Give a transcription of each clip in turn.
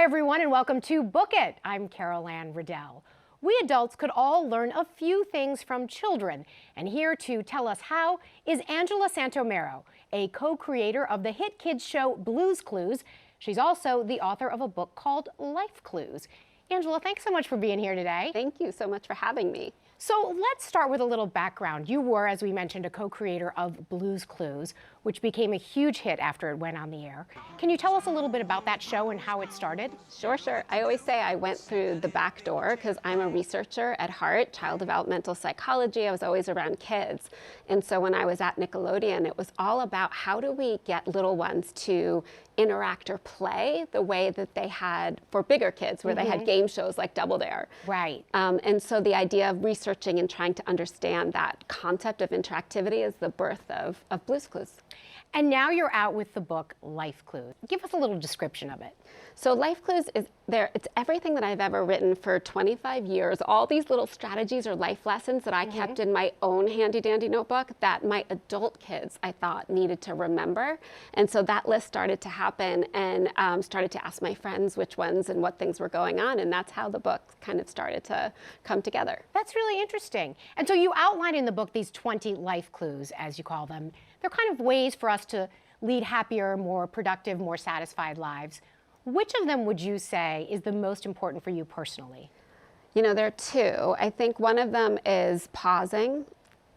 Hi, everyone, and welcome to Book It. I'm Carol Anne Riddell. We adults could all learn a few things from children, and here to tell us how is Angela Santomero, a co-creator of the hit kids show Blue's Clues. She's also the author of a book called Life Clues. Angela, thanks so much for being here today. Thank you so much for having me. So let's start with a little background. You were, as we mentioned, a co-creator of Blue's Clues, which became a huge hit after it went on the air. Can you tell us a little bit about that show and how it started? Sure. I always say I went through the back door because I'm a researcher at heart, child developmental psychology. I was always around kids. And so when I was at Nickelodeon, it was all about how do we get little ones to interact or play the way that they had for bigger kids, where they had game shows like Double Dare. Right. And so the idea of researching and trying to understand that concept of interactivity is the birth of Blue's Clues. And now you're out with the book Life Clues. Give us a little description of it. So Life Clues is there. It's everything that I've ever written for 25 years. All these little strategies or life lessons that I kept in my own handy dandy notebook that my adult kids, I thought, needed to remember. And so that list started to happen, and started to ask my friends which ones and what things were going on. And that's how the book kind of started to come together. That's really interesting. And so you outline in the book these 20 life clues, as you call them. They're kind of ways for us to lead happier, more productive, more satisfied lives. Which of them would you say is the most important for you personally? You know, there are two. I think one of them is pausing.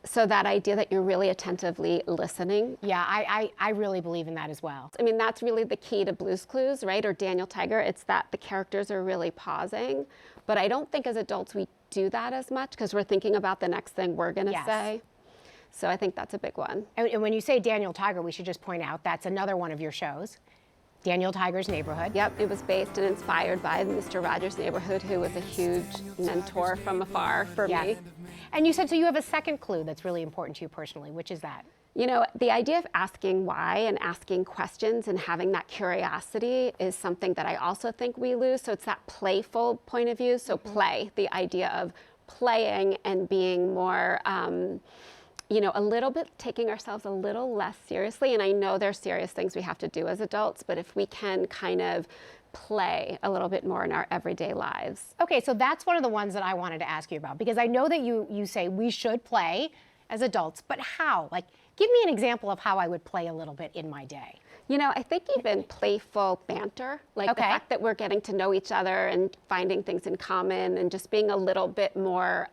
So that idea that you're really attentively listening. Yeah, I really believe in that as well. I mean, that's really the key to Blue's Clues, right? Or Daniel Tiger. It's that the characters are really pausing. But I don't think as adults we do that as much because we're thinking about the next thing we're going to say. So I think that's a big one. And when you say Daniel Tiger, we should just point out that's another one of your shows. Daniel Tiger's Neighborhood. Yep, it was based and inspired by Mr. Rogers' Neighborhood, who was a huge mentor from afar for me. And you said, so you have a second clue that's really important to you personally. Which is that? You know, the idea of asking why and asking questions and having that curiosity is something that I also think we lose. So it's that playful point of view. So play, the idea of playing and being more, you know, a little bit taking ourselves a little less seriously. And I know there's serious things we have to do as adults, but if we can kind of play a little bit more in our everyday lives. Okay, so that's one of the ones that I wanted to ask you about, because I know that you say we should play as adults, but how? Like, give me an example of how I would play a little bit in my day. You know, I think even playful banter, like the fact that we're getting to know each other and finding things in common and just being a little bit more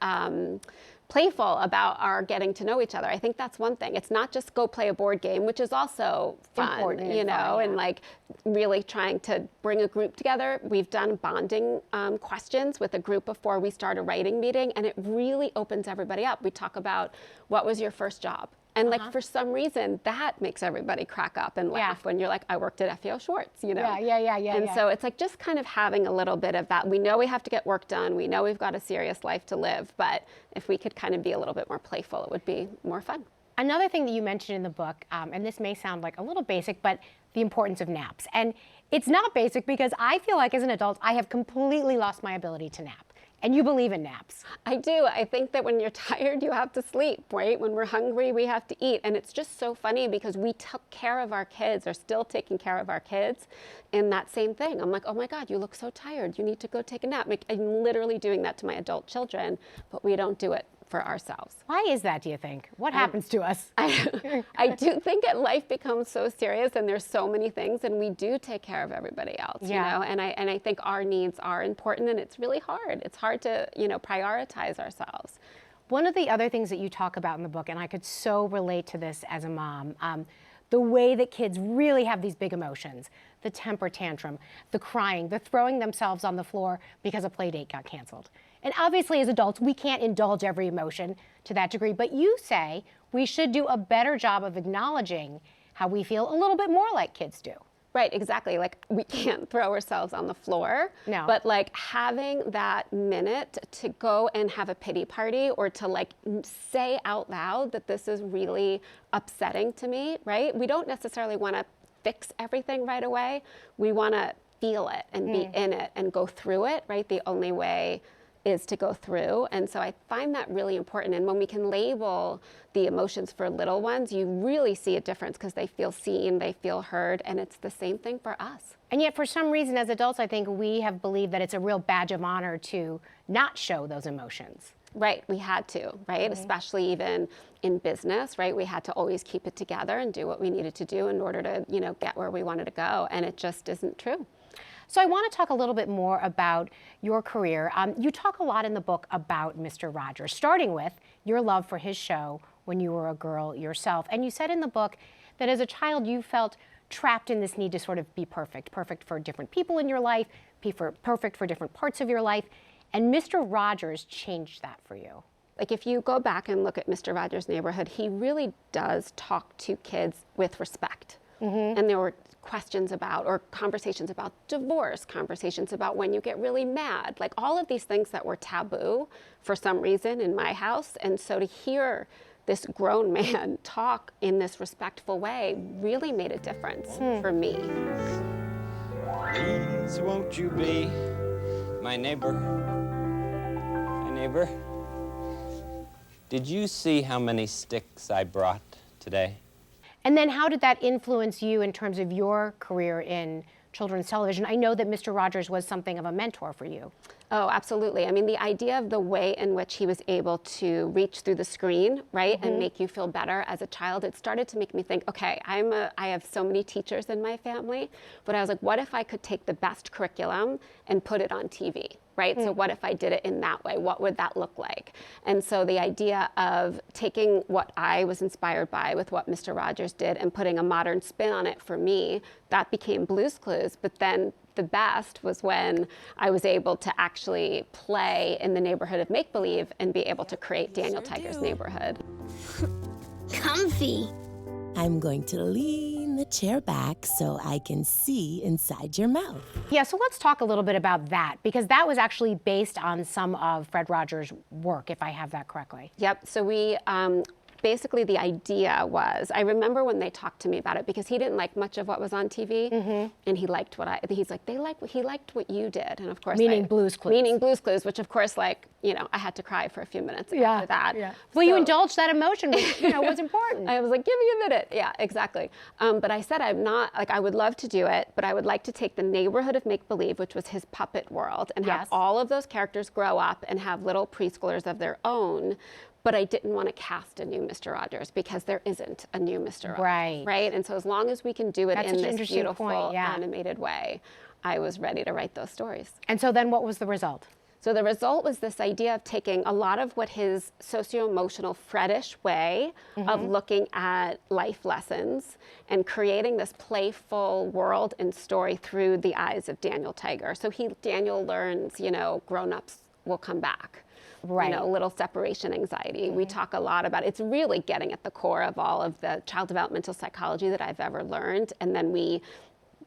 playful about our getting to know each other. I think that's one thing. It's not just go play a board game, which is also fun, important, you know, fun, and like really trying to bring a group together. We've done bonding questions with a group before we start a writing meeting, and it really opens everybody up. We talk about what was your first job? And like for some reason, that makes everybody crack up and laugh when you're like, I worked at F.E.O. Schwartz, you know? And so it's like just kind of having a little bit of that. We know we have to get work done. We know we've got a serious life to live. But if we could kind of be a little bit more playful, it would be more fun. Another thing that you mentioned in the book, and this may sound like a little basic, but the importance of naps. And it's not basic because I feel like as an adult, I have completely lost my ability to nap. And you believe in naps. I do. I think that when you're tired, you have to sleep, right? When we're hungry, we have to eat. And it's just so funny because we took care of our kids, or still taking care of our kids in that same thing. I'm like, oh my God, you look so tired. You need to go take a nap. Like, I'm literally doing that to my adult children, but we don't do it for ourselves. Why is that, do you think? What happens to us? I do think that life becomes so serious and there's so many things, and we do take care of everybody else, you know? And I think our needs are important, and it's really hard. It's hard to, you know, prioritize ourselves. One of the other things that you talk about in the book, and I could so relate to this as a mom, the way that kids really have these big emotions, the temper tantrum, the crying, the throwing themselves on the floor because a play date got canceled. And obviously as adults, we can't indulge every emotion to that degree, but you say we should do a better job of acknowledging how we feel a little bit more like kids do. Right, exactly. Like, we can't throw ourselves on the floor. No. But like having that minute to go and have a pity party, or to like say out loud that this is really upsetting to me, right? We don't necessarily want to fix everything right away. We want to feel it and be in it and go through it, right? The only way is to go through. And so I find that really important. And when we can label the emotions for little ones, you really see a difference because they feel seen, they feel heard, and it's the same thing for us. And yet, for some reason, as adults, I think we have believed that it's a real badge of honor to not show those emotions. Right, we had to, right? Especially even in business, right? We had to always keep it together and do what we needed to do in order to, get where we wanted to go, and it just isn't true. So I want to talk a little bit more about your career. You talk a lot in the book about Mr. Rogers, starting with your love for his show when you were a girl yourself. And you said in the book that as a child you felt trapped in this need to sort of be perfect for different people in your life, perfect for different parts of your life. And Mr. Rogers changed that for you. Like if you go back and look at Mr. Rogers' Neighborhood, he really does talk to kids with respect. And there were questions about, or conversations about divorce, conversations about when you get really mad, like all of these things that were taboo for some reason in my house. And so to hear this grown man talk in this respectful way really made a difference for me. Please won't you be my neighbor? My neighbor? Did you see how many sticks I brought today? And then how did that influence you in terms of your career in children's television? I know that Mr. Rogers was something of a mentor for you. Oh, absolutely. I mean, the idea of the way in which he was able to reach through the screen, right, and make you feel better as a child, it started to make me think, okay, I have so many teachers in my family, but I was like, what if I could take the best curriculum and put it on TV, right? So what if I did it in that way? What would that look like? And so the idea of taking what I was inspired by with what Mr. Rogers did and putting a modern spin on it for me, that became Blue's Clues. But then the best was when I was able to actually play in the neighborhood of make-believe and be able to create Daniel Tiger's Neighborhood. Comfy. I'm going to lean the chair back so I can see inside your mouth. Yeah, so let's talk a little bit about that, because that was actually based on some of Fred Rogers' work, if I have that correctly. Yep, so we, basically the idea was, I remember when they talked to me about it because he didn't like much of what was on TV, and he liked he's like, he liked what you did, and of course— Meaning Blue's Clues. Meaning Blue's Clues, which of course, I had to cry for a few minutes after that. Yeah. Well, you indulged that emotion, which, was important. I was like, give me a minute. Yeah, exactly. But I said, I would love to do it, but I would like to take the neighborhood of make-believe, which was his puppet world, and have all of those characters grow up and have little preschoolers of their own. But I didn't want to cast a new Mr. Rogers because there isn't a new Mr. Rogers. Right. And so as long as we can do it in this beautiful animated way, I was ready to write those stories. And so then what was the result? So the result was this idea of taking a lot of what his socio-emotional Fredish way of looking at life lessons and creating this playful world and story through the eyes of Daniel Tiger. So Daniel learns, grown-ups will come back. Right. Little separation anxiety. We talk a lot about it. It's really getting at the core of all of the child developmental psychology that I've ever learned. And then we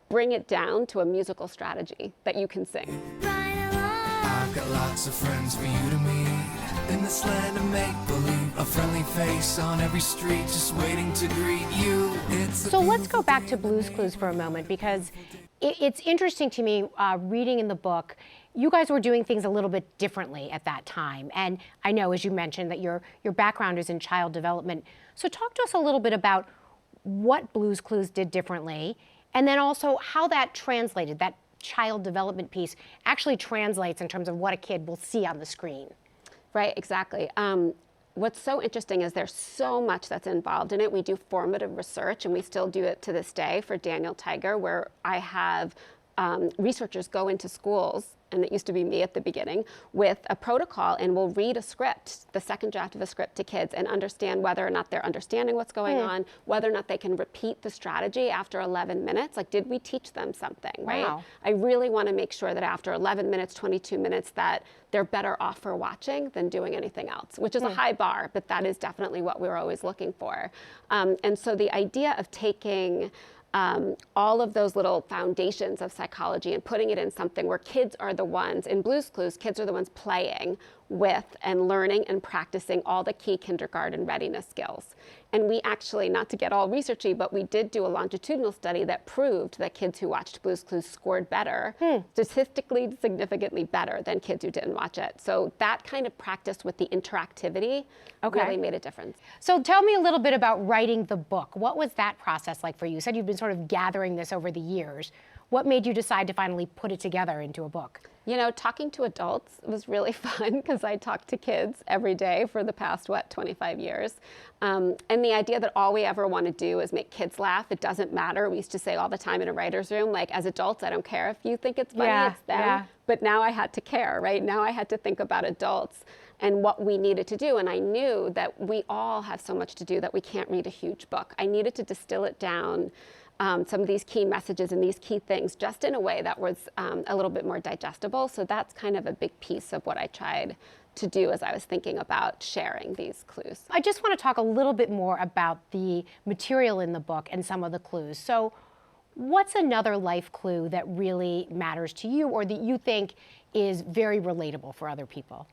bring it down to a musical strategy that you can sing. I've got lots of friends for you to meet in this land of make-believe. A friendly face on every street just waiting to greet you. So let's go back to Blue's Clues for a moment, because it's interesting to me reading in the book. You guys were doing things a little bit differently at that time. And I know, as you mentioned, that your background is in child development. So talk to us a little bit about what Blue's Clues did differently, and then also how that translated, that child development piece actually translates in terms of what a kid will see on the screen. Right, exactly. What's so interesting is there's so much that's involved in it. We do formative research, and we still do it to this day for Daniel Tiger, where I have researchers go into schools, and it used to be me at the beginning, with a protocol, and we'll read a script, the second draft of a script to kids, and understand whether or not they're understanding what's going on, whether or not they can repeat the strategy after 11 minutes. Like, did we teach them something, right? Wow. I really want to make sure that after 11 minutes, 22 minutes, that they're better off for watching than doing anything else, which is a high bar, but that is definitely what we're always looking for. And so the idea of taking all of those little foundations of psychology and putting it in something where kids are the ones, in Blue's Clues, kids are the ones playing with and learning and practicing all the key kindergarten readiness skills. And we actually, not to get all researchy, but we did do a longitudinal study that proved that kids who watched Blue's Clues scored better, statistically significantly better than kids who didn't watch it. So that kind of practice with the interactivity really made a difference. So tell me a little bit about writing the book. What was that process like for you? You said you've been sort of gathering this over the years. What made you decide to finally put it together into a book? You know, talking to adults was really fun because I talk to kids every day for the past, 25 years. And the idea that all we ever want to do is make kids laugh, it doesn't matter. We used to say all the time in a writer's room, like, as adults, I don't care if you think it's funny, it's them. Yeah. But now I had to care, right? Now I had to think about adults and what we needed to do. And I knew that we all have so much to do that we can't read a huge book. I needed to distill it down, some of these key messages and these key things, just in a way that was a little bit more digestible. So that's kind of a big piece of what I tried to do as I was thinking about sharing these clues. I just want to talk a little bit more about the material in the book and some of the clues. So what's another life clue that really matters to you or that you think is very relatable for other people?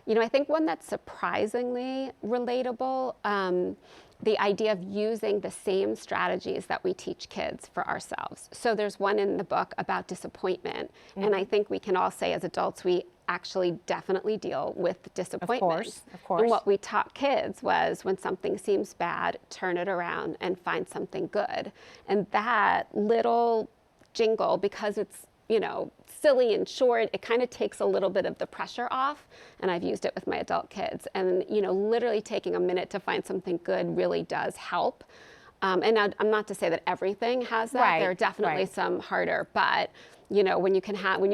You know, I think one that's surprisingly relatable, the idea of using the same strategies that we teach kids for ourselves. So there's one in the book about disappointment. And I think we can all say as adults, we actually definitely deal with disappointment. Of course. And what we taught kids was when something seems bad, turn it around and find something good. And that little jingle, because it's, you know, silly and short, it kind of takes a little bit of the pressure off. And I've used it with my adult kids. And, you know, literally taking a minute to find something good really does help. And I'm not to say that everything has that. Right, There are definitely right. some harder, but you know, when you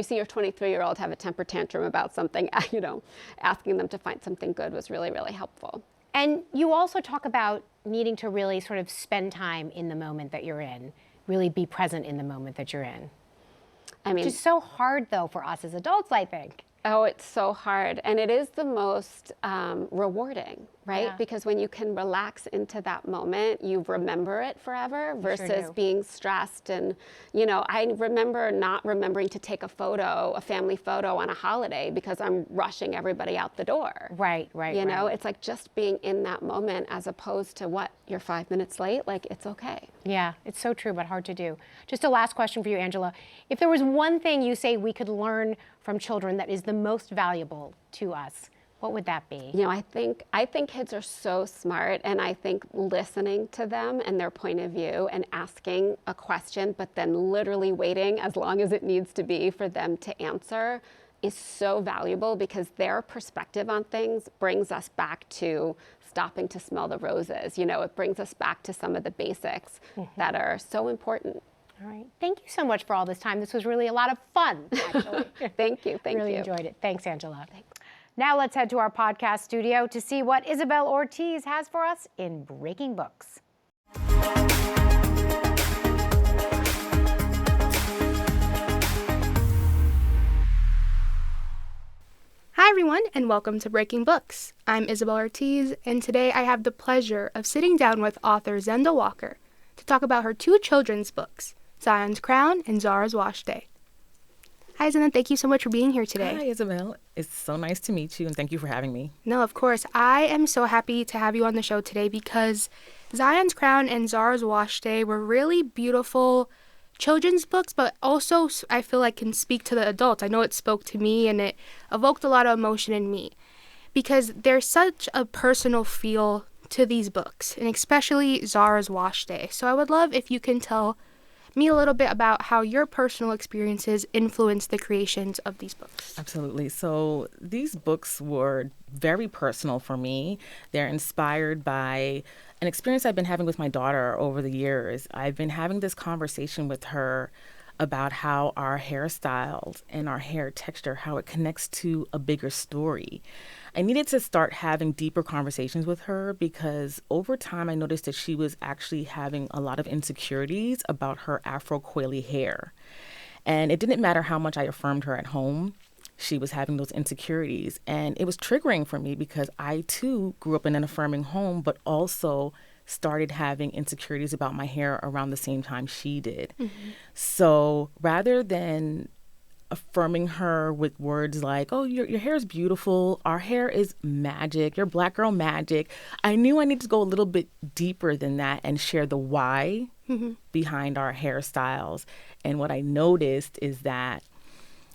see your 23-year-old have a temper tantrum about something, you know, asking them to find something good was really, really helpful. And you also talk about needing to really sort of spend time in the moment that you're in, really be present in the moment that you're in. I mean, Which is so hard, though, for us as adults, I think. oh, it's so hard. And it is the most rewarding, right? Yeah. Because when you can relax into that moment, you remember it forever versus do. being stressed. And, you know, I remember not remembering to take a photo, a family photo on a holiday because I'm rushing everybody out the door. Right. You know, it's like just being in that moment as opposed to what, you're 5 minutes late? Like, it's okay. Yeah, it's so true, but hard to do. Just a last question for you, Angela. If there was one thing you say we could learn from children that is the most valuable to us, what would that be? You know, I think kids are so smart, and I think listening to them and their point of view and asking a question, but then literally waiting as long as it needs to be for them to answer is so valuable because their perspective on things brings us back to stopping to smell the roses. You know, it brings us back to some of the basics that are so important. All right. Thank you so much for all this time. This was really a lot of fun, actually. Thank you. Thank Really you. enjoyed it. Thanks, Angela. Now let's head to our podcast studio to see what Isabel Ortiz has for us in Breaking Books. Hi everyone, and welcome to Breaking Books. I'm Isabel Ortiz, and today I have the pleasure of sitting down with author Zenda Walker to talk about her two children's books, Zion's Crown and Zara's Wash Day. Hi Zenda, thank you so much for being here today. Hi Isabel, it's so nice to meet you and thank you for having me. No, of course. I am so happy to have you on the show today because Zion's Crown and Zara's Wash Day were really beautiful children's books, but also I feel like can speak to the adults. I know it spoke to me and it evoked a lot of emotion in me because there's such a personal feel to these books, and especially Zara's Wash Day. So I would love if you can tell me a little bit about how your personal experiences influenced the creations of these books. Absolutely. So these books were very personal for me. They're inspired by an experience I've been having with my daughter over the years. I've been having this conversation with her about how our hairstyles and our hair texture, how it connects to a bigger story. I needed to start having deeper conversations with her because over time I noticed that she was actually having a lot of insecurities about her Afro coily hair. And it didn't matter how much I affirmed her at home, she was having those insecurities. And it was triggering for me because I too grew up in an affirming home, but also started having insecurities about my hair around the same time she did. Mm-hmm. So rather than affirming her with words like, oh, your hair is beautiful. Our hair is magic. You're Black girl magic. I knew I needed to go a little bit deeper than that and share the why behind our hairstyles. And what I noticed is that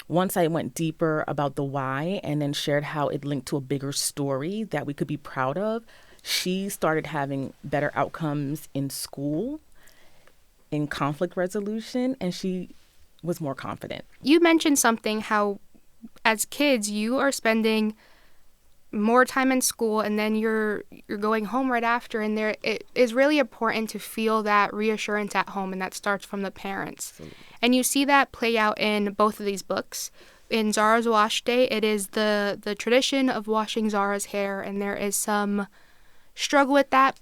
once I went deeper about the why and then shared how it linked to a bigger story that we could be proud of, she started having better outcomes in school, in conflict resolution, and she was more confident. You mentioned something how as kids you are spending more time in school and then you're going home right after, and it is really important to feel that reassurance at home, and that starts from the parents. Absolutely. And you see that play out in both of these books. In Zara's Wash Day, it is the tradition of washing Zara's hair, and there is some struggle with that,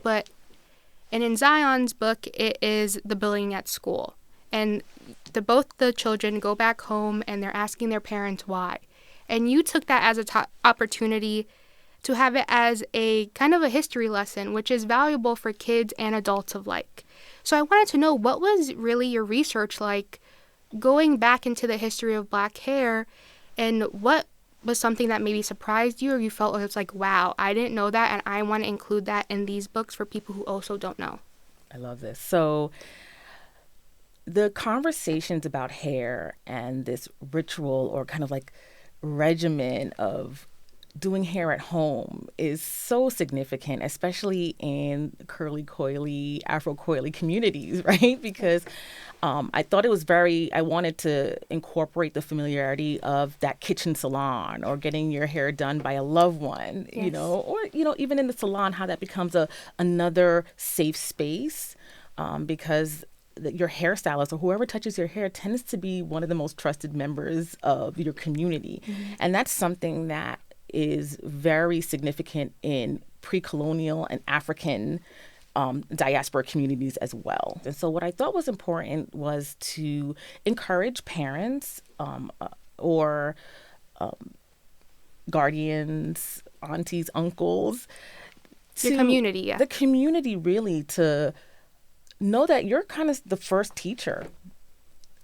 and in Zion's book, it is the bullying at school. And both the children go back home and they're asking their parents why. And you took that as a opportunity to have it as a kind of a history lesson, which is valuable for kids and adults alike. So I wanted to know, what was really your research like going back into the history of Black hair, and what was something that maybe surprised you or you felt it's like, wow, I didn't know that and I want to include that in these books for people who also don't know? I love this. So the conversations about hair and this ritual or kind of like regimen of doing hair at home is so significant, especially in curly coily, Afro coily communities, right? Because I thought it was I wanted to incorporate the familiarity of that kitchen salon or getting your hair done by a loved one, yes. Or, even in the salon, how that becomes another safe space, because your hairstylist or whoever touches your hair tends to be one of the most trusted members of your community. Mm-hmm. And that's something that is very significant in pre-colonial and African diaspora communities as well. And so what I thought was important was to encourage parents or guardians, aunties, uncles, the community, yeah. The community really to know that you're kind of the first teacher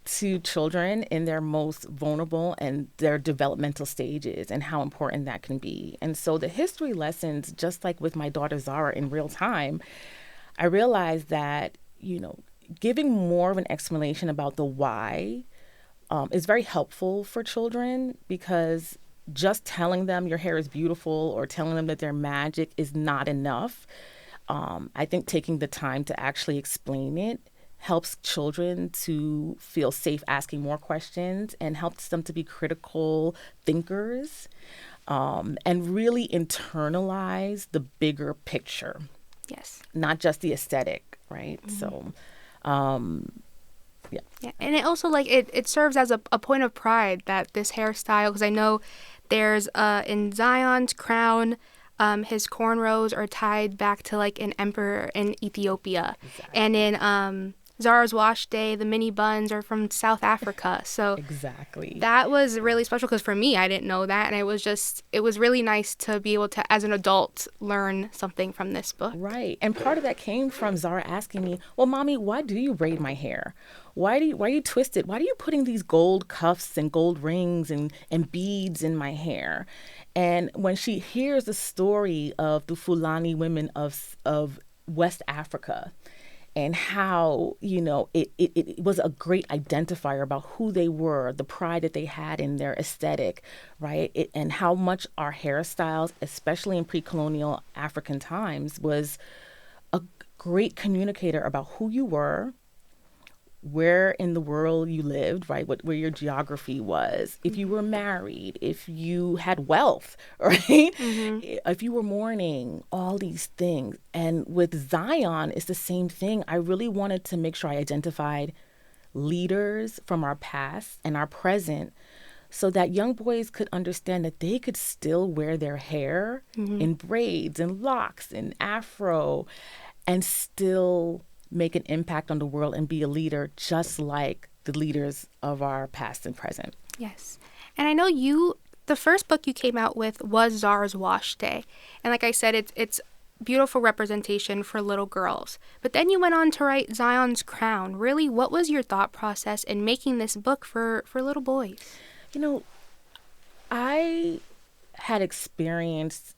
to children in their most vulnerable and their developmental stages, and how important that can be. And so the history lessons, just like with my daughter Zara in real time, I realized that, giving more of an explanation about the why is very helpful for children, because just telling them your hair is beautiful or telling them that they're magic is not enough. I think taking the time to actually explain it helps children to feel safe asking more questions and helps them to be critical thinkers, and really internalize the bigger picture. Yes. Not just the aesthetic, right? Mm-hmm. So, yeah. Yeah, and it also it serves as a point of pride that this hairstyle, because I know there's in Zion's crown, his cornrows are tied back to an emperor in Ethiopia. Exactly. And in Zara's Wash Day, the mini buns are from South Africa. So exactly, that was really special, because for me, I didn't know that, and it was really nice to be able to, as an adult, learn something from this book. Right, and part of that came from Zara asking me, "Well, Mommy, why do you braid my hair? Why are you twist it? Why are you putting these gold cuffs and gold rings and beads in my hair?" And when she hears the story of the Fulani women of West Africa, and how, it was a great identifier about who they were, the pride that they had in their aesthetic, right? And how much our hairstyles, especially in pre-colonial African times, was a great communicator about who you were, where in the world you lived, right? Where your geography was, if you were married, if you had wealth, right? Mm-hmm. If you were mourning, all these things. And with Zion, it's the same thing. I really wanted to make sure I identified leaders from our past and our present, so that young boys could understand that they could still wear their hair in braids and locks and afro and still make an impact on the world and be a leader just like the leaders of our past and present. Yes. And I know the first book you came out with was Zara's Wash Day. And like I said, it's beautiful representation for little girls. But then you went on to write Zion's Crown. Really, what was your thought process in making this book for little boys? You know, I had experienced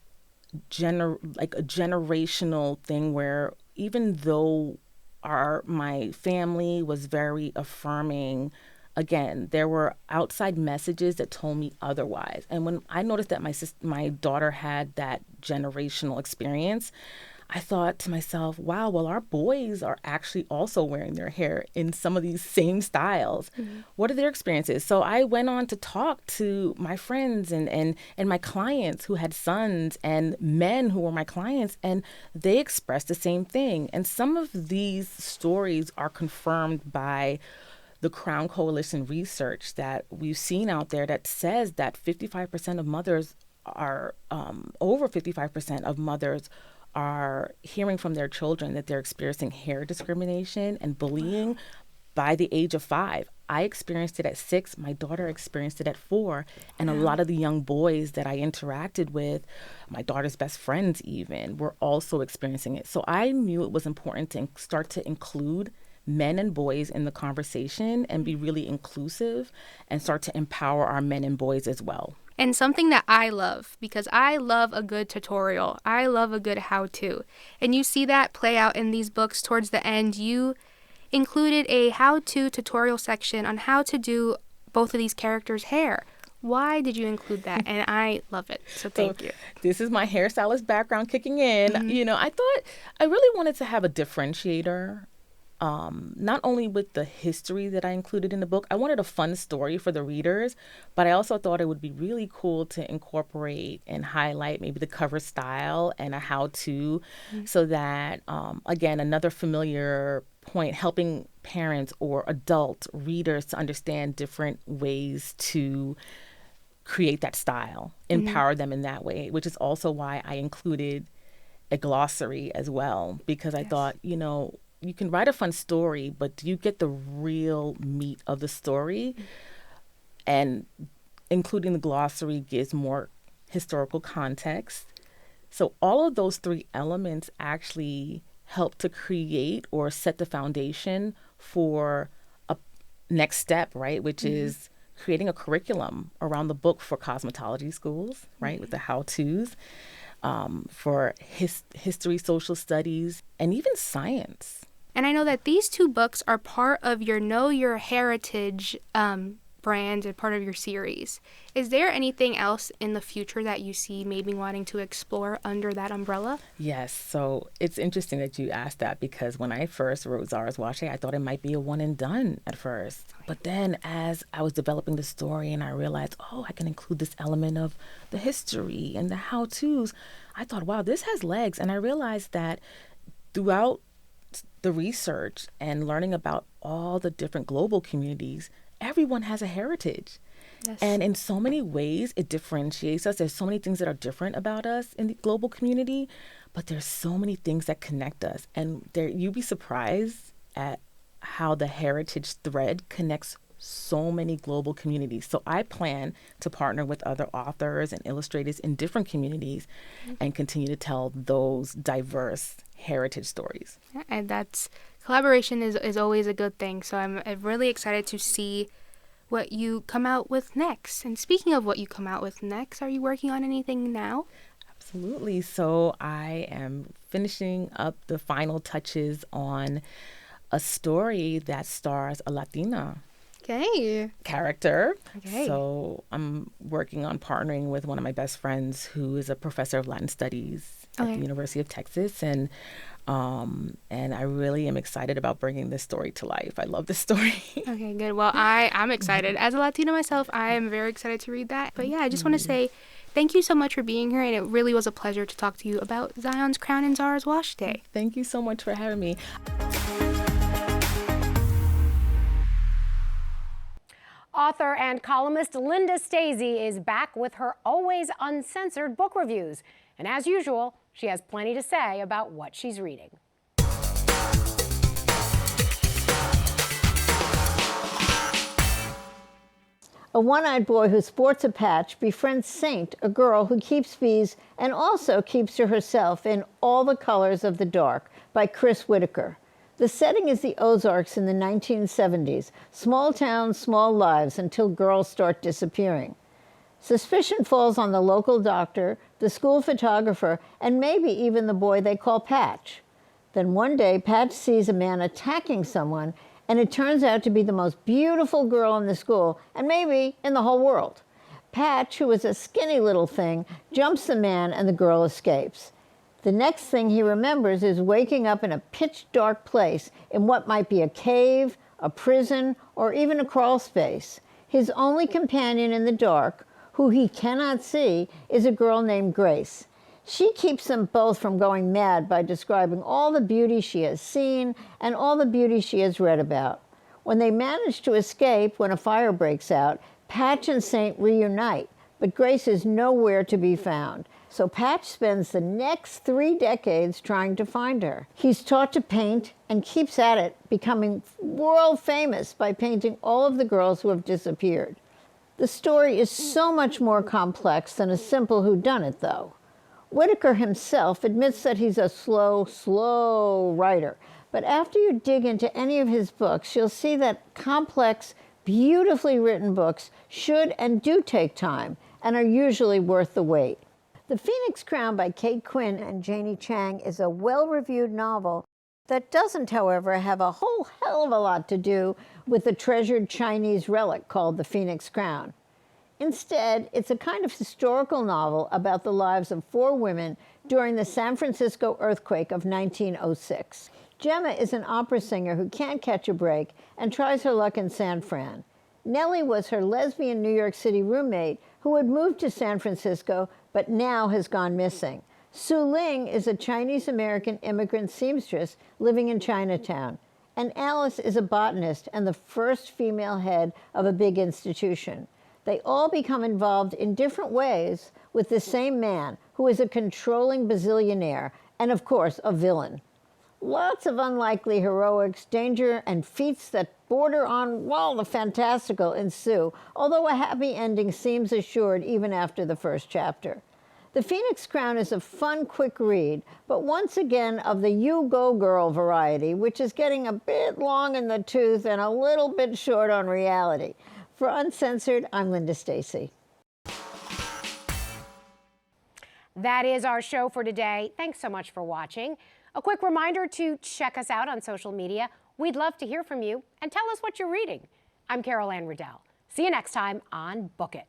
like a generational thing where even though my family was very affirming, again, there were outside messages that told me otherwise. And when I noticed that my daughter had that generational experience, I thought to myself, wow, well, our boys are actually also wearing their hair in some of these same styles. Mm-hmm. What are their experiences? So I went on to talk to my friends and my clients who had sons and men who were my clients, and they expressed the same thing. And some of these stories are confirmed by the Crown Coalition research that we've seen out there that says that 55% of mothers are, over 55% of mothers are hearing from their children that they're experiencing hair discrimination and bullying by the age of 5. I experienced it at 6. My daughter experienced it at 4. And a lot of the young boys that I interacted with, my daughter's best friends even, were also experiencing it. So I knew it was important to start to include men and boys in the conversation and be really inclusive and start to empower our men and boys as well. And something that I love, because I love a good tutorial. I love a good how-to. And you see that play out in these books towards the end. You included a how-to tutorial section on how to do both of these characters' hair. Why did you include that? And I love it. So thank you. This is my hairstylist background kicking in. Mm-hmm. You know, I thought I really wanted to have a differentiator. Not only with the history that I included in the book, I wanted a fun story for the readers, but I also thought it would be really cool to incorporate and highlight maybe the cover style and a how-to, so that, again, another familiar point, helping parents or adult readers to understand different ways to create that style, empower them in that way, which is also why I included a glossary as well, because I thought, you know, you can write a fun story, but do you get the real meat of the story? And including the glossary gives more historical context. So all of those 3 elements actually help to create or set the foundation for a next step, right? Which is creating a curriculum around the book for cosmetology schools, right? With the how-tos, for history, social studies, and even science. And I know that these 2 books are part of your Know Your Hairitage brand and part of your series. Is there anything else in the future that you see maybe wanting to explore under that umbrella? Yes. So it's interesting that you asked that, because when I first wrote Zara's Wash Day, I thought it might be a one and done at first. But then as I was developing the story and I realized, I can include this element of the history and the how-tos, I thought, wow, this has legs. And I realized that throughout the research and learning about all the different global communities, everyone has a heritage. Yes. And in so many ways, it differentiates us. There's so many things that are different about us in the global community, but there's so many things that connect us. And you'd be surprised at how the heritage thread connects so many global communities. So I plan to partner with other authors and illustrators in different communities and continue to tell those diverse heritage stories. And collaboration is always a good thing. So I'm really excited to see what you come out with next. And speaking of what you come out with next, are you working on anything now? Absolutely. So I am finishing up the final touches on a story that stars a Latina character. Okay. So I'm working on partnering with one of my best friends who is a professor of Latin studies at the University of Texas. And I really am excited about bringing this story to life. I love this story. Okay, good. Well, I'm excited. As a Latina myself, I am very excited to read that. But yeah, I just want to say thank you so much for being here. And it really was a pleasure to talk to you about Zion's Crown and Zara's Wash Day. Thank you so much for having me. Author and columnist Linda Stasi is back with her always uncensored book reviews. And as usual, she has plenty to say about what she's reading. A one-eyed boy who sports a patch befriends Saint, a girl who keeps bees and also keeps to herself in All the Colors of the Dark by Chris Whitaker. The setting is the Ozarks in the 1970s. Small towns, small lives until girls start disappearing. Suspicion falls on the local doctor, the school photographer, and maybe even the boy they call Patch. Then one day, Patch sees a man attacking someone, and it turns out to be the most beautiful girl in the school, and maybe in the whole world. Patch, who is a skinny little thing, jumps the man and the girl escapes. The next thing he remembers is waking up in a pitch-dark place in what might be a cave, a prison, or even a crawl space. His only companion in the dark, who he cannot see, is a girl named Grace. She keeps them both from going mad by describing all the beauty she has seen and all the beauty she has read about. When they manage to escape when a fire breaks out, Patch and Saint reunite, but Grace is nowhere to be found. So Patch spends the next 3 decades trying to find her. He's taught to paint and keeps at it, becoming world famous by painting all of the girls who have disappeared. The story is so much more complex than a simple whodunit, though. Whitaker himself admits that he's a slow writer, but after you dig into any of his books, you'll see that complex, beautifully written books should and do take time and are usually worth the wait. The Phoenix Crown by Kate Quinn and Janie Chang is a well-reviewed novel that doesn't, however, have a whole hell of a lot to do with the treasured Chinese relic called the Phoenix Crown. Instead, it's a kind of historical novel about the lives of 4 women during the San Francisco earthquake of 1906. Gemma is an opera singer who can't catch a break and tries her luck in San Fran. Nellie was her lesbian New York City roommate who had moved to San Francisco but now has gone missing. Su Ling is a Chinese-American immigrant seamstress living in Chinatown. And Alice is a botanist and the first female head of a big institution. They all become involved in different ways with the same man, who is a controlling bazillionaire and, of course, a villain. Lots of unlikely heroics, danger, and feats that border on, well, the fantastical ensue, although a happy ending seems assured even after the first chapter. The Phoenix Crown is a fun, quick read, but once again of the you go girl variety, which is getting a bit long in the tooth and a little bit short on reality. For Uncensored, I'm Linda Stasi. That is our show for today. Thanks so much for watching. A quick reminder to check us out on social media. We'd love to hear from you and tell us what you're reading. I'm Carol Anne Riddell. See you next time on Book It.